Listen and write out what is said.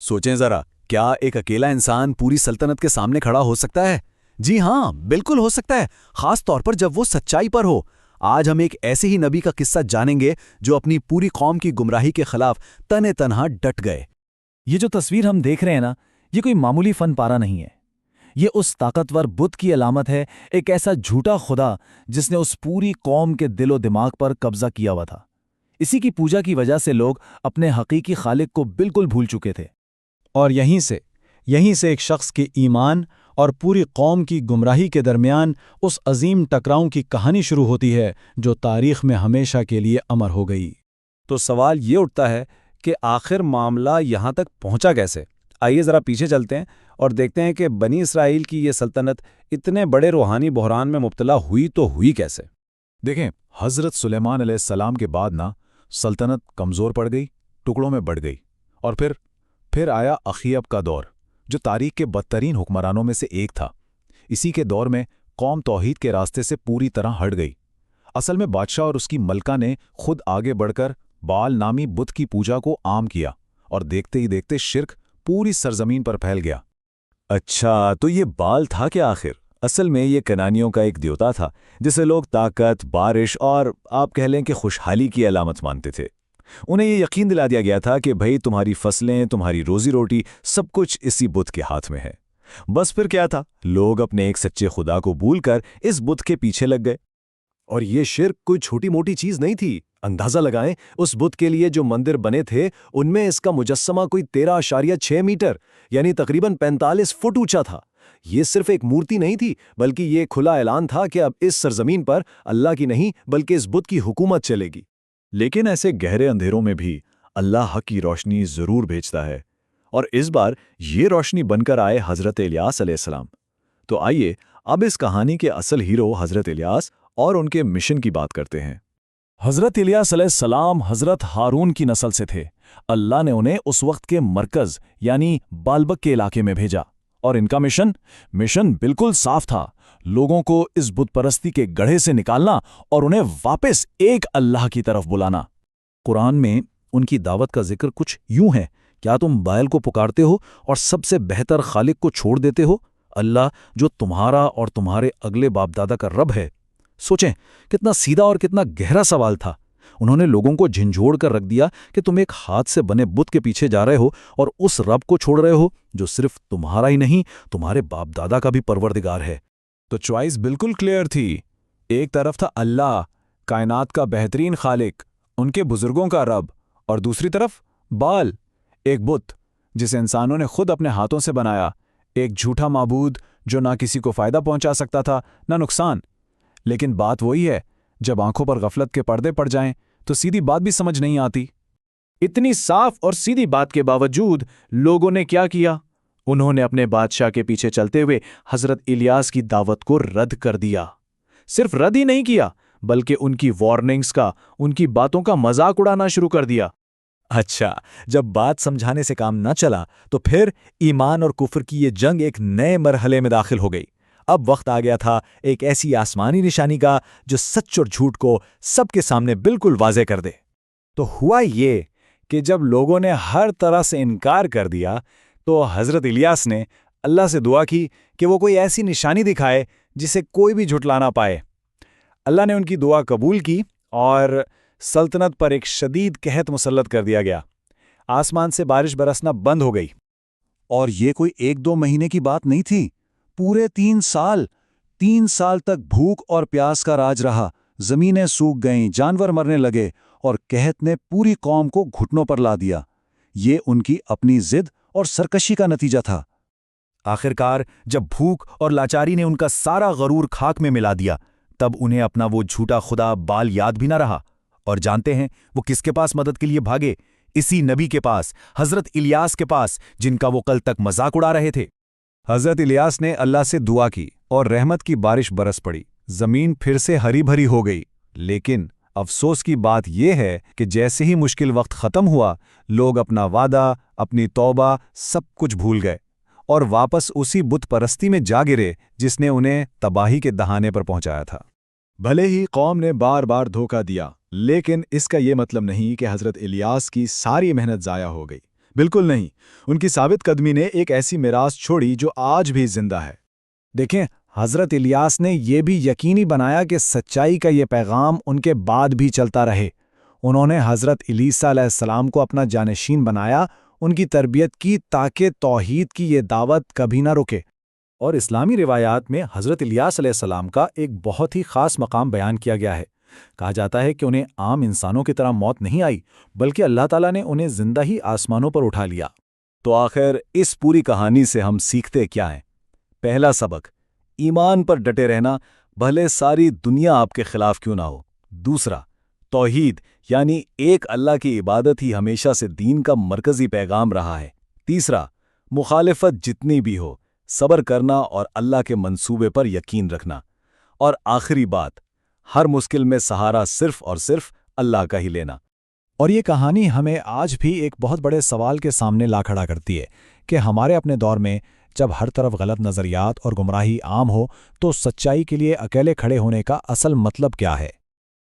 سوچیں ذرا، کیا ایک اکیلا انسان پوری سلطنت کے سامنے کھڑا ہو سکتا ہے؟ جی ہاں، بالکل ہو سکتا ہے، خاص طور پر جب وہ سچائی پر ہو۔ آج ہم ایک ایسے ہی نبی کا قصہ جانیں گے جو اپنی پوری قوم کی گمراہی کے خلاف تنے تنہا ڈٹ گئے۔ یہ جو تصویر ہم دیکھ رہے ہیں نا، یہ کوئی معمولی فن پارہ نہیں ہے۔ یہ اس طاقتور بت کی علامت ہے، ایک ایسا جھوٹا خدا جس نے اس پوری قوم کے دل و دماغ پر قبضہ کیا ہوا تھا۔ اسی کی پوجا کی وجہ سے لوگ اپنے حقیقی خالق کو بالکل بھول چکے تھے۔ اور یہیں سے ایک شخص کے ایمان اور پوری قوم کی گمراہی کے درمیان اس عظیم ٹکراؤں کی کہانی شروع ہوتی ہے جو تاریخ میں ہمیشہ کے لیے امر ہو گئی۔ تو سوال یہ اٹھتا ہے کہ آخر معاملہ یہاں تک پہنچا کیسے؟ آئیے ذرا پیچھے چلتے ہیں اور دیکھتے ہیں کہ بنی اسرائیل کی یہ سلطنت اتنے بڑے روحانی بحران میں مبتلا ہوئی تو ہوئی کیسے؟ دیکھیں، حضرت سلیمان علیہ السلام کے بعد سلطنت کمزور پڑ گئی، ٹکڑوں میں بڑھ گئی، اور پھر آیا اخیب کا دور، جو تاریخ کے بدترین حکمرانوں میں سے ایک تھا۔ اسی کے دور میں قوم توحید کے راستے سے پوری طرح ہٹ گئی۔ اصل میں بادشاہ اور اس کی ملکہ نے خود آگے بڑھ کر بال نامی بت کی پوجا کو عام کیا، اور دیکھتے ہی دیکھتے شرک پوری سرزمین پر پھیل گیا۔ اچھا، تو یہ بال تھا کیا آخر؟ اصل میں یہ کنانیوں کا ایک دیوتا تھا جسے لوگ طاقت، بارش اور آپ کہہ لیں کہ خوشحالی کی علامت مانتے تھے۔ انہیں یہ یقین دلا دیا گیا تھا کہ بھئی تمہاری فصلیں، تمہاری روزی روٹی، سب کچھ اسی بت کے ہاتھ میں ہے۔ بس پھر کیا تھا، لوگ اپنے ایک سچے خدا کو بھول کر اس بت کے پیچھے لگ گئے۔ اور یہ شرک کوئی چھوٹی موٹی چیز نہیں تھی۔ اندازہ لگائیں، اس بت کے لیے جو مندر بنے تھے ان میں اس کا مجسمہ کوئی 13.6 میٹر یعنی تقریباً 45 فٹ اونچا تھا۔ یہ صرف ایک مورتی نہیں تھی، بلکہ یہ کھلا اعلان تھا کہ اب اس سرزمین پر اللہ کی نہیں بلکہ اس بت کی حکومت چلے گی۔ لیکن ایسے گہرے اندھیروں میں بھی اللہ حق کی روشنی ضرور بھیجتا ہے، اور اس بار یہ روشنی بن کر آئے حضرت الیاس علیہ السلام۔ تو آئیے اب اس کہانی کے اصل ہیرو حضرت الیاس اور ان کے مشن کی بات کرتے ہیں۔ حضرت الیاس علیہ السلام حضرت ہارون کی نسل سے تھے۔ اللہ نے انہیں اس وقت کے مرکز یعنی بالبک کے علاقے میں بھیجا، اور ان کا مشن بالکل صاف تھا، لوگوں کو اس بت پرستی کے گڑھے سے نکالنا اور انہیں واپس ایک اللہ کی طرف بلانا۔ قرآن میں ان کی دعوت کا ذکر کچھ یوں ہے: کیا تم بائل کو پکارتے ہو اور سب سے بہتر خالق کو چھوڑ دیتے ہو، اللہ جو تمہارا اور تمہارے اگلے باپ دادا کا رب ہے؟ سوچیں، کتنا سیدھا اور کتنا گہرا سوال تھا۔ انہوں نے لوگوں کو جھنجھوڑ کر رکھ دیا کہ تم ایک ہاتھ سے بنے بت کے پیچھے جا رہے ہو اور اس رب کو چھوڑ رہے ہو جو صرف تمہارا ہی نہیں، تمہارے باپ دادا کا بھی پروردگار ہے۔ تو چوائس بالکل کلیئر تھی۔ ایک طرف تھا اللہ، کائنات کا بہترین خالق، ان کے بزرگوں کا رب، اور دوسری طرف بال، ایک بت جسے انسانوں نے خود اپنے ہاتھوں سے بنایا، ایک جھوٹا معبود جو نہ کسی کو فائدہ پہنچا سکتا تھا نہ نقصان۔ لیکن بات وہی ہے، جب آنکھوں پر غفلت کے پردے پڑ جائیں تو سیدھی بات بھی سمجھ نہیں آتی۔ اتنی صاف اور سیدھی بات کے باوجود لوگوں نے کیا کیا؟ انہوں نے اپنے بادشاہ کے پیچھے چلتے ہوئے حضرت الیاس کی دعوت کو رد کر دیا۔ صرف رد ہی نہیں کیا، بلکہ ان کی وارننگز کا، ان کی باتوں کا مذاق اڑانا شروع کر دیا۔ اچھا، جب بات سمجھانے سے کام نہ چلا تو پھر ایمان اور کفر کی یہ جنگ ایک نئے مرحلے میں داخل ہو گئی۔ اب وقت آ گیا تھا ایک ایسی آسمانی نشانی کا جو سچ اور جھوٹ کو سب کے سامنے بالکل واضح کر دے۔ تو ہوا یہ کہ جب لوگوں نے ہر طرح سے انکار کر دیا تو حضرت الیاس نے اللہ سے دعا کی کہ وہ کوئی ایسی نشانی دکھائے جسے کوئی بھی جھٹلا نہ پائے۔ اللہ نے ان کی دعا قبول کی اور سلطنت پر ایک شدید قحط مسلط کر دیا گیا۔ آسمان سے بارش برسنا بند ہو گئی۔ اور یہ کوئی 1-2 مہینے کی بات نہیں تھی، پورے 3 سال تک بھوک اور پیاس کا راج رہا، زمینیں سوکھ گئیں، جانور مرنے لگے، اور قحط نے پوری قوم کو گھٹنوں پر لا دیا۔ یہ ان کی اپنی ضد اور سرکشی کا نتیجہ تھا۔ آخرکار جب بھوک اور لاچاری نے ان کا سارا غرور خاک میں ملا دیا، تب انہیں اپنا وہ جھوٹا خدا بال یاد بھی نہ رہا۔ اور جانتے ہیں وہ کس کے پاس مدد کے لیے بھاگے؟ اسی نبی کے پاس، حضرت الیاس کے پاس، جن کا وہ کل تک مذاق اڑا رہے تھے۔ حضرت الیاس نے اللہ سے دعا کی اور رحمت کی بارش برس پڑی، زمین پھر سے ہری بھری ہو گئی۔ لیکن افسوس کی بات یہ ہے کہ جیسے ہی مشکل وقت ختم ہوا، لوگ اپنا وعدہ، اپنی توبہ، سب کچھ بھول گئے اور واپس اسی بت پرستی میں جا گرے جس نے انہیں تباہی کے دہانے پر پہنچایا تھا۔ بھلے ہی قوم نے بار بار دھوکہ دیا، لیکن اس کا یہ مطلب نہیں کہ حضرت الیاس کی ساری محنت ضائع ہو گئی۔ بالکل نہیں، ان کی ثابت قدمی نے ایک ایسی میراث چھوڑی جو آج بھی زندہ ہے۔ دیکھیں، حضرت الیاس نے یہ بھی یقینی بنایا کہ سچائی کا یہ پیغام ان کے بعد بھی چلتا رہے۔ انہوں نے حضرت عیسیٰ علیہ السلام کو اپنا جانشین بنایا، ان کی تربیت کی تاکہ توحید کی یہ دعوت کبھی نہ رکے۔ اور اسلامی روایات میں حضرت الیاس علیہ السلام کا ایک بہت ہی خاص مقام بیان کیا گیا ہے۔ کہا جاتا ہے کہ انہیں عام انسانوں کی طرح موت نہیں آئی، بلکہ اللہ تعالیٰ نے انہیں زندہ ہی آسمانوں پر اٹھا لیا۔ تو آخر اس پوری کہانی سے ہم سیکھتے کیا ہیں؟ پہلا سبق، ایمان پر ڈٹے رہنا، بھلے ساری دنیا آپ کے خلاف کیوں نہ ہو۔ دوسرا، توحید یعنی ایک اللہ کی عبادت ہی ہمیشہ سے دین کا مرکزی پیغام رہا ہے۔ تیسرا، مخالفت جتنی بھی ہو، صبر کرنا اور اللہ کے منصوبے پر یقین رکھنا۔ اور آخری بات، ہر مشکل میں سہارا صرف اور صرف اللہ کا ہی لینا۔ اور یہ کہانی ہمیں آج بھی ایک بہت بڑے سوال کے سامنے لا کھڑا کرتی ہے کہ ہمارے اپنے دور میں جب ہر طرف غلط نظریات اور گمراہی عام ہو تو سچائی کے لیے اکیلے کھڑے ہونے کا اصل مطلب کیا ہے؟